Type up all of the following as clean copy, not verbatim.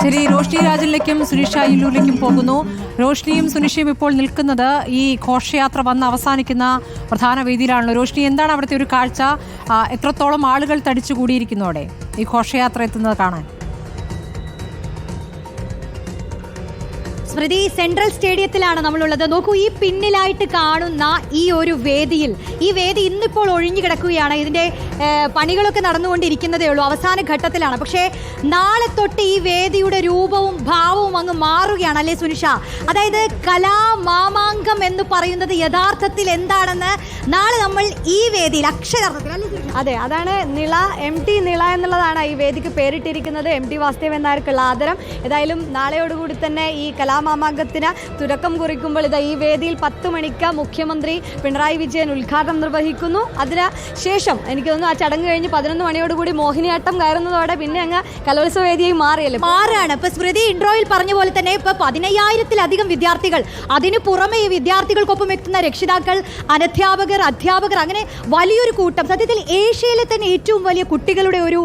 ശരി, റോഷ്നി രാജനിലേക്കും സുനിഷ ഇല്ലൂരിലേക്കും പോകുന്നു. റോഷ്നിയും സുനിഷയും ഇപ്പോൾ നിൽക്കുന്നത് ഈ ഘോഷയാത്ര വന്ന് അവസാനിക്കുന്ന പ്രധാന വേദിയിലാണല്ലോ. റോഷ്നി, എന്താണ് അവിടുത്തെ ഒരു കാഴ്ച? എത്രത്തോളം ആളുകൾ തടിച്ചുകൂടിയിരിക്കുന്നതോടെ ഈ ഘോഷയാത്ര എത്തുന്നത് കാണാൻ? സ്മൃതി, സെൻട്രൽ സ്റ്റേഡിയത്തിലാണ് നമ്മളുള്ളത്. നോക്കൂ, ഈ പിന്നിലായിട്ട് കാണുന്ന ഈ ഒരു വേദിയിൽ, ഈ വേദി ഇന്നിപ്പോൾ ഒഴിഞ്ഞു കിടക്കുകയാണ്. ഇതിന്റെ പണികളൊക്കെ നടന്നുകൊണ്ടിരിക്കുന്നതേ ഉള്ളൂ, അവസാന ഘട്ടത്തിലാണ്. പക്ഷേ നാളെ തൊട്ട് ഈ വേദിയുടെ രൂപവും ഭാവവും അങ്ങ് മാറുകയാണ്, അല്ലേ സുനിഷ? അതായത് കലാമാമാങ്കം എന്ന് പറയുന്നത് യഥാർത്ഥത്തിൽ എന്താണെന്ന് നാളെ നമ്മൾ ഈ വേദിയിൽ അക്ഷരാർത്ഥത്തിൽ, അല്ലേ സുനിഷ? അതെ, അതാണ് നിള, MT നിള എന്നുള്ളതാണ് ഈ വേദിക്ക് പേരിട്ടിരിക്കുന്നത്. MT വാസുദേവൻ നായർക്കുള്ള ആദരം. ഏതായാലും നാളെയോടുകൂടി തന്നെ ഈ കലാമാമാങ്കത്തിന് തുടക്കം കുറിക്കുമ്പോൾ ഇതാ ഈ വേദിയിൽ 10 മണിക്ക് മുഖ്യമന്ത്രി പിണറായി വിജയൻ ഉദ്ഘാടനം നിർവഹിക്കുന്നു. അതിന് ശേഷം എനിക്ക് തോന്നുന്നു ആ ചടങ്ങ് കഴിഞ്ഞ് 11 മണിയോടുകൂടി മോഹിനിയാട്ടം കയറുന്നതോടെ പിന്നെ അങ്ങ് കലോത്സവ വേദിയായി മാറുകയാണ്. ഇപ്പൊ സ്മൃതി ഇൻട്രോയിൽ പറഞ്ഞ പോലെ തന്നെ ഇപ്പൊ 15,000-ത്തിലധികം വിദ്യാർത്ഥികൾ, അതിനു പുറമെ ഈ വിദ്യാർത്ഥികൾക്കൊപ്പം എത്തുന്ന രക്ഷിതാക്കൾ, അനധ്യാപകർ, അധ്യാപകർ, അങ്ങനെ വലിയൊരു കൂട്ടം. സത്യത്തിൽ ഏഷ്യയിലെ തന്നെ ഏറ്റവും വലിയ കുട്ടികളുടെ ഒരു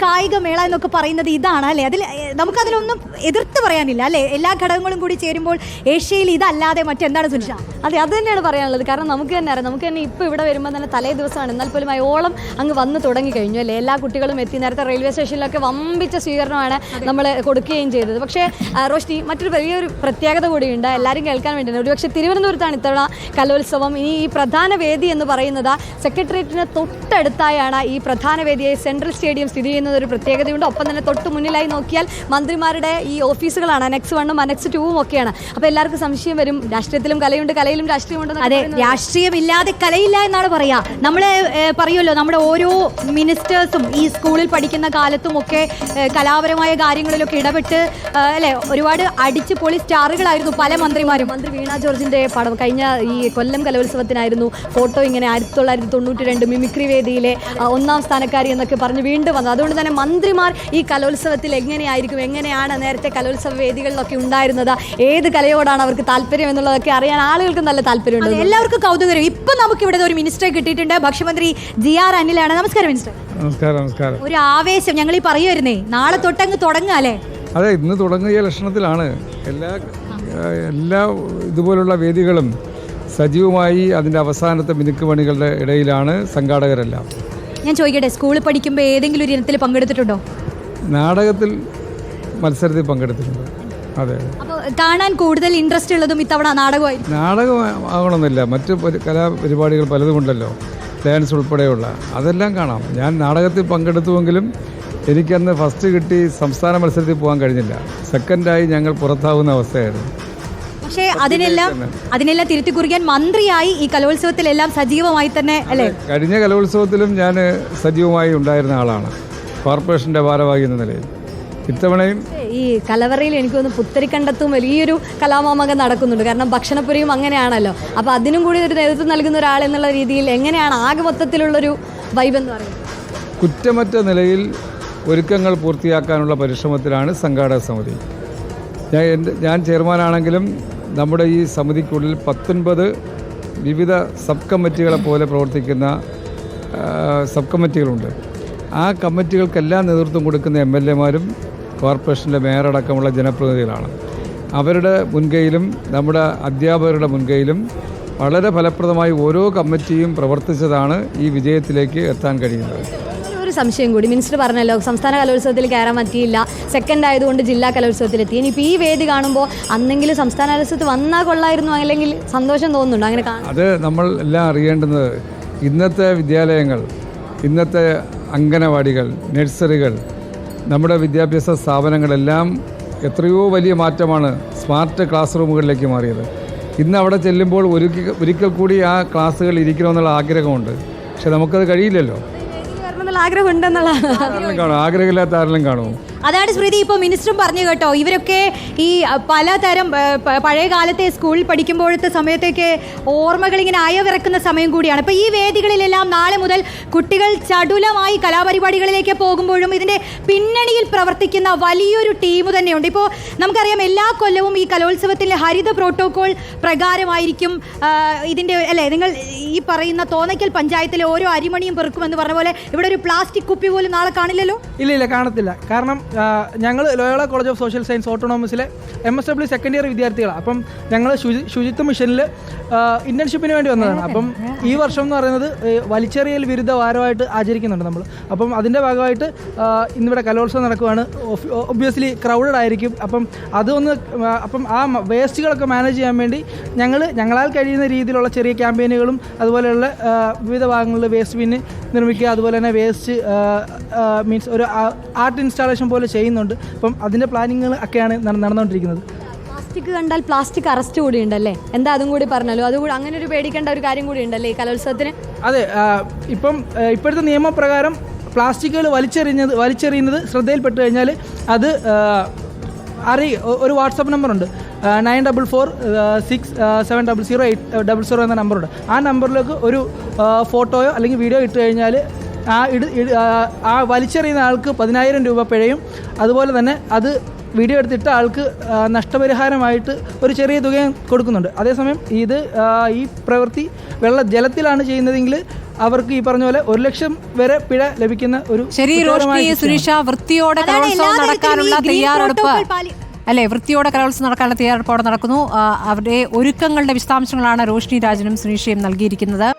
കായിക മേള എന്നൊക്കെ പറയുന്നത് ഇതാണ്, അല്ലേ? നമുക്കതിലൊന്നും എതിർത്ത് പറയാനില്ല, അല്ലേ? എല്ലാ ഘടകങ്ങളും കൂടി ചേരുമ്പോൾ ഏഷ്യയിൽ ഇതല്ലാതെ മറ്റെന്താണ് സുനിഷ? അതെ, അത് തന്നെയാണ് പറയാനുള്ളത്. കാരണം നമുക്ക് തന്നെ അറിയാം, നമുക്ക് തന്നെ ഇപ്പോൾ ഇവിടെ വരുമ്പോൾ തന്നെ തലേ ദിവസമാണ്, എന്നാൽ പോലും ഓളം അങ്ങ് വന്ന് തുടങ്ങി കഴിഞ്ഞു, അല്ലേ? എല്ലാ കുട്ടികളും എത്തി. നേരത്തെ റെയിൽവേ സ്റ്റേഷനിലൊക്കെ വമ്പിച്ച സ്വീകരണമാണ് നമ്മൾ കൊടുക്കുകയും ചെയ്തത്. പക്ഷേ റോഷ്നി, മറ്റൊരു വലിയൊരു പ്രത്യേകത കൂടിയുണ്ട്, എല്ലാവരും കേൾക്കാൻ വേണ്ടിയാണ്. ഒരുപക്ഷെ തിരുവനന്തപുരത്താണ് ഇത്തവണ കലോത്സവം. ഇനി ഈ പ്രധാന വേദി എന്ന് പറയുന്നത് സെക്രട്ടേറിയറ്റിന് തൊട്ടടുത്തായാണ് ഈ പ്രധാന വേദിയായി സെൻട്രൽ സ്റ്റേഡിയം സ്ഥിതി ചെയ്യുന്നത്. ഒരു പ്രത്യേകതയുണ്ട്. ഒപ്പം തന്നെ തൊട്ട് മുന്നിലായി നോക്കിയാൽ മന്ത്രിമാരുടെ ഈ ഓഫീസുകളാണ്, അനെക്സ് 1ഉം അനെക്സ് 2ഉം ഒക്കെയാണ്. അപ്പോൾ എല്ലാവർക്കും സംശയം വരും, രാഷ്ട്രീയത്തിലും കലയുണ്ട്, കലയിലും രാഷ്ട്രീയമുണ്ട്. അതെ, രാഷ്ട്രീയമില്ലാതെ കലയില്ല എന്നാണ് പറയാ. നമ്മൾ പറയുമല്ലോ, നമ്മുടെ ഓരോ മിനിസ്റ്റേഴ്സും ഈ സ്കൂളിൽ പഠിക്കുന്ന കാലത്തും ഒക്കെ കലാപരമായ കാര്യങ്ങളിലൊക്കെ ഇടപെട്ട്, അല്ലെ, ഒരുപാട് അടിച്ചു പൊളി സ്റ്റാറുകളായിരുന്നു പല മന്ത്രിമാരും. മന്ത്രി വീണ ജോർജിന്റെ പടം കഴിഞ്ഞ ഈ കൊല്ലം കലോത്സവത്തിനായിരുന്നു ഫോട്ടോ ഇങ്ങനെ 1992 മിമിക്രി വേദിയിലെ 1ാം സ്ഥാനക്കാരി എന്നൊക്കെ പറഞ്ഞ് വീണ്ടും വന്നു. അതുകൊണ്ട് തന്നെ മന്ത്രിമാർ ഈ കലോത്സവത്തിൽ എങ്ങനെയാണ് നേരത്തെ കലോത്സവ വേദികളിലൊക്കെ ഉണ്ടായിരുന്നത്, ഏത് കലയോടാണ് അവർക്ക് താല്പര്യം എന്നുള്ളതൊക്കെ അറിയാൻ ആളുകൾക്ക് നല്ല താല്പര്യമുണ്ട്. എല്ലാവർക്കും കൗതുകം. ഇപ്പൊ നമുക്ക് ഇവിടെ ഒരു മിനിസ്റ്ററെ കിട്ടിയിട്ടുണ്ട്, ഭക്ഷ്യമന്ത്രി GR അനിലാണ്. നമസ്കാരം മിനിസ്റ്റർ. നമസ്കാരം. ഒരു ആവേശം ഞങ്ങൾ ഈ പറയുമായിരുന്നേ, നാളെ തൊട്ടങ്ങ് തുടങ്ങുക, അല്ലേ? അതെ, ഇന്ന് തുടങ്ങിയ ലക്ഷണത്തിലാണ്. എല്ലാ ഇതുപോലുള്ള വേദികളും സജീവമായി അതിൻ്റെ അവസാനത്തെ മിനുക്കുപണികളുടെ ഇടയിലാണ് സംഘാടകരെല്ലാം. ഞാൻ ചോദിക്കട്ടെ, സ്കൂളിൽ പഠിക്കുമ്പോൾ ഏതെങ്കിലും ഒരു ഇനത്തിൽ പങ്കെടുത്തിട്ടുണ്ടോ? നാടകത്തിൽ മത്സരത്തിൽ പങ്കെടുത്തിട്ടുണ്ട്. അതെ. അപ്പോൾ കാണാൻ കൂടുതൽ ഇൻട്രസ്റ്റ് ഉള്ളതും ഇത്തവണ നാടകമായിരിക്കും. നാടകം ആകണമെന്നില്ല, മറ്റ് കലാപരിപാടികൾ പലതുമുണ്ടല്ലോ, ഡാൻസ് ഉൾപ്പെടെയുള്ള, അതെല്ലാം കാണാം. ഞാൻ നാടകത്തിൽ പങ്കെടുത്തുവെങ്കിലും എനിക്കന്ന് ഫസ്റ്റ് കിട്ടി, സംസ്ഥാന മത്സരത്തിൽ പോകാൻ കഴിഞ്ഞില്ല. സെക്കൻഡായി ഞങ്ങൾ പുറത്താവുന്ന അവസ്ഥയായിരുന്നു. പക്ഷേ അതിനെല്ലാം തിരുത്തി കുറിക്കാൻ മന്ത്രിയായി ഈ കലോത്സവത്തിലെല്ലാം സജീവമായി തന്നെ, അല്ലേ? കഴിഞ്ഞ കലോത്സവത്തിലും ഞാൻ സജീവമായി ഉണ്ടായിരുന്ന ആളാണ്, കോർപ്പറേഷൻ്റെ ഭാരവാഹി എന്ന നിലയിൽ. ഇത്തവണയും ഈ കലവറയിൽ എനിക്ക് തോന്നുന്നു പുത്തരിക്കണ്ടത്തും വലിയൊരു കലാമാമകം നടക്കുന്നുണ്ട്. കാരണം ഭക്ഷണപ്പുരയും അങ്ങനെയാണല്ലോ. അപ്പോൾ അതിനും കൂടി ഒരു നേതൃത്വം നൽകുന്ന ഒരാൾ എന്നുള്ള രീതിയിൽ എങ്ങനെയാണ് ആകെ മൊത്തത്തിലുള്ളൊരു വൈബ് എന്ന് പറയുന്നത്? കുറ്റമറ്റ നിലയിൽ ഒരുക്കങ്ങൾ പൂർത്തിയാക്കാനുള്ള പരിശ്രമത്തിലാണ് സംഘാടക സമിതി. ഞാൻ ചെയർമാനാണെങ്കിലും നമ്മുടെ ഈ സമിതിക്കുള്ളിൽ 19 വിവിധ സബ് കമ്മിറ്റികളെ പോലെ പ്രവർത്തിക്കുന്ന സബ് കമ്മിറ്റികളുണ്ട്. ആ കമ്മിറ്റികൾക്കെല്ലാം നേതൃത്വം കൊടുക്കുന്ന MLA-മാരും കോർപ്പറേഷനിലെ മേയറടക്കമുള്ള ജനപ്രതിനിധികളാണ്. അവരുടെ മുൻകൈയിലും നമ്മുടെ അധ്യാപകരുടെ മുൻകൈയിലും വളരെ ഫലപ്രദമായി ഓരോ കമ്മിറ്റിയും പ്രവർത്തിച്ചതാണ് ഈ വിജയത്തിലേക്ക് എത്താൻ കഴിയുന്നത്. ഒരു സംശയം കൂടി, മിനിസ്റ്റർ പറഞ്ഞല്ലോ സംസ്ഥാന കലോത്സവത്തിൽ കയറാൻ പറ്റിയില്ല, സെക്കൻഡ് ആയതുകൊണ്ട് ജില്ലാ കലോത്സവത്തിലെത്തി. ഇനിയിപ്പോൾ ഈ വേദി കാണുമ്പോൾ അന്നെങ്കിലും സംസ്ഥാന കലോത്സവത്തിൽ വന്നാൽ കൊള്ളായിരുന്നു, അല്ലെങ്കിൽ സന്തോഷം തോന്നുന്നുണ്ടോ അങ്ങനെ കാണാൻ? അത് നമ്മൾ എല്ലാം അറിയേണ്ടുന്നത്, ഇന്നത്തെ വിദ്യാലയങ്ങൾ, ഇന്നത്തെ അംഗനവാടികൾ, നഴ്സറികൾ, നമ്മുടെ വിദ്യാഭ്യാസ സ്ഥാപനങ്ങളെല്ലാം എത്രയോ വലിയ മാറ്റമാണ് സ്മാർട്ട് ക്ലാസ് റൂമുകളിലേക്ക് മാറിയത്. ഇന്ന് അവിടെ ചെല്ലുമ്പോൾ ഒരിക്കൽ കൂടി ആ ക്ലാസ്സുകൾ ഇരിക്കണമെന്നുള്ള ആഗ്രഹമുണ്ട്. പക്ഷെ നമുക്കത് കഴിയില്ലല്ലോ. ആഗ്രഹം ഉണ്ടെന്നുള്ള ആഗ്രഹമില്ലാത്ത ആരെങ്കിലും കാണുമോ? അതാണ് സ്മൃതി ഇപ്പോൾ മിനിസ്റ്ററും പറഞ്ഞു കേട്ടോ. ഇവരൊക്കെ ഈ പലതരം പഴയ കാലത്തെ സ്കൂളിൽ പഠിക്കുമ്പോഴത്തെ സമയത്തേക്ക് ഓർമ്മകൾ ഇങ്ങനെ അയവിറക്കുന്ന സമയം കൂടിയാണ്. അപ്പോൾ ഈ വേദികളിലെല്ലാം നാളെ മുതൽ കുട്ടികൾ ചടുലമായി കലാപരിപാടികളിലേക്ക് പോകുമ്പോഴും ഇതിൻ്റെ പിന്നണിയിൽ പ്രവർത്തിക്കുന്ന വലിയൊരു ടീം തന്നെയുണ്ട്. ഇപ്പോൾ നമുക്കറിയാം, എല്ലാ കൊല്ലവും ഈ കലോത്സവത്തിലെ ഹരിത പ്രോട്ടോകോൾ പ്രകാരമായിരിക്കും ഇതിൻ്റെ, അല്ലേ? നിങ്ങൾ ഈ പറയുന്ന തോന്നയ്ക്കൽ പഞ്ചായത്തിലെ ഓരോ അരിമണിയും പെറുക്കുമെന്ന് പറഞ്ഞ പോലെ ഇവിടെ ഒരു പ്ലാസ്റ്റിക് കുപ്പി പോലും നാളെ കാണില്ലല്ലോ. ഇല്ല, കാണത്തില്ല. കാരണം ഞങ്ങൾ Loyola college of social science ഓട്ടോണോമസിലെ MSW സെക്കൻഡ് ഇയർ വിദ്യാർത്ഥികളാണ്. അപ്പം ഞങ്ങൾ ശുചിത്വ മിഷനിൽ ഇൻറ്റേൺഷിപ്പിന് വേണ്ടി വന്നതാണ്. അപ്പം ഈ വർഷം എന്ന് പറയുന്നത് വലിച്ചെറിയൽ വിരുദ്ധ വാരമായിട്ട് ആചരിക്കുന്നുണ്ട് നമ്മൾ. അപ്പം അതിൻ്റെ ഭാഗമായിട്ട് ഇന്നിവിടെ കലോത്സവം നടക്കുകയാണ്. ഒബ്വിയസ്ലി ക്രൗഡഡ് ആയിരിക്കും. അപ്പം അപ്പം ആ വേസ്റ്റുകളൊക്കെ മാനേജ് ചെയ്യാൻ വേണ്ടി ഞങ്ങളാൽ കഴിയുന്ന രീതിയിലുള്ള ചെറിയ ക്യാമ്പയിനുകളും അതുപോലെയുള്ള വിവിധ ഭാഗങ്ങളിൽ വേസ്റ്റ് ബിന്ന് നിർമ്മിക്കുക, അതുപോലെ തന്നെ വേസ്റ്റ് മീൻസ് ഒരു ആർട്ട് ഇൻസ്റ്റാളേഷൻ പോലെ ചെയ്യുന്നുണ്ട്. അപ്പം അതിൻ്റെ പ്ലാനിങ്ങുകൾ ഒക്കെയാണ് നടന്നുകൊണ്ടിരിക്കുന്നത്. പ്ലാസ്റ്റിക് കണ്ടാൽ പ്ലാസ്റ്റിക് അറസ്റ്റ് കൂടി ഉണ്ടല്ലേ? എന്താ അതും കൂടി പറഞ്ഞല്ലോ, അതുകൂടി അങ്ങനെ ഒരു പേടിക്കേണ്ട ഒരു കാര്യം കൂടി ഉണ്ടല്ലേ ഈ കലോത്സവത്തിന്? അതെ, ഇപ്പോഴത്തെ നിയമപ്രകാരം പ്ലാസ്റ്റിക്കുകൾ വലിച്ചെറിയുന്നത് ശ്രദ്ധയിൽപ്പെട്ട് കഴിഞ്ഞാൽ അത് ഒരു വാട്സപ്പ് നമ്പറുണ്ട്, 9446700800 എന്ന നമ്പറുണ്ട്. ആ നമ്പറിലേക്ക് ഒരു ഫോട്ടോയോ അല്ലെങ്കിൽ വീഡിയോ ഇട്ട് കഴിഞ്ഞാൽ ആ വലിച്ചെറിയുന്ന ആൾക്ക് 10,000 രൂപ പിഴയും അതുപോലെ തന്നെ അത് വീഡിയോ എടുത്തിട്ട ആൾക്ക് നഷ്ടപരിഹാരമായിട്ട് ഒരു ചെറിയ തുകയും കൊടുക്കുന്നുണ്ട്. അതേസമയം ഈ പ്രവൃത്തി ജലത്തിലാണ് ചെയ്യുന്നതെങ്കിൽ അവർക്ക് ഈ പറഞ്ഞ പോലെ 1 ലക്ഷം വരെ പിഴ ലഭിക്കുന്ന ഒരു ശരി. റോഷ്നി, സുനിഷ, വൃത്തിയോടെ കലോത്സവം നടക്കാനുള്ള തയ്യാറെടുപ്പ് അല്ലെ, വൃത്തിയോടെ കലോത്സവം നടക്കാനുള്ള തയ്യാറെടുപ്പോടെ നടക്കുന്നു. അവരുടെ ഒരുക്കങ്ങളുടെ വിശദാംശങ്ങളാണ് റോഷ്നി രാജനും സുനിഷയും നൽകിയിരിക്കുന്നത്.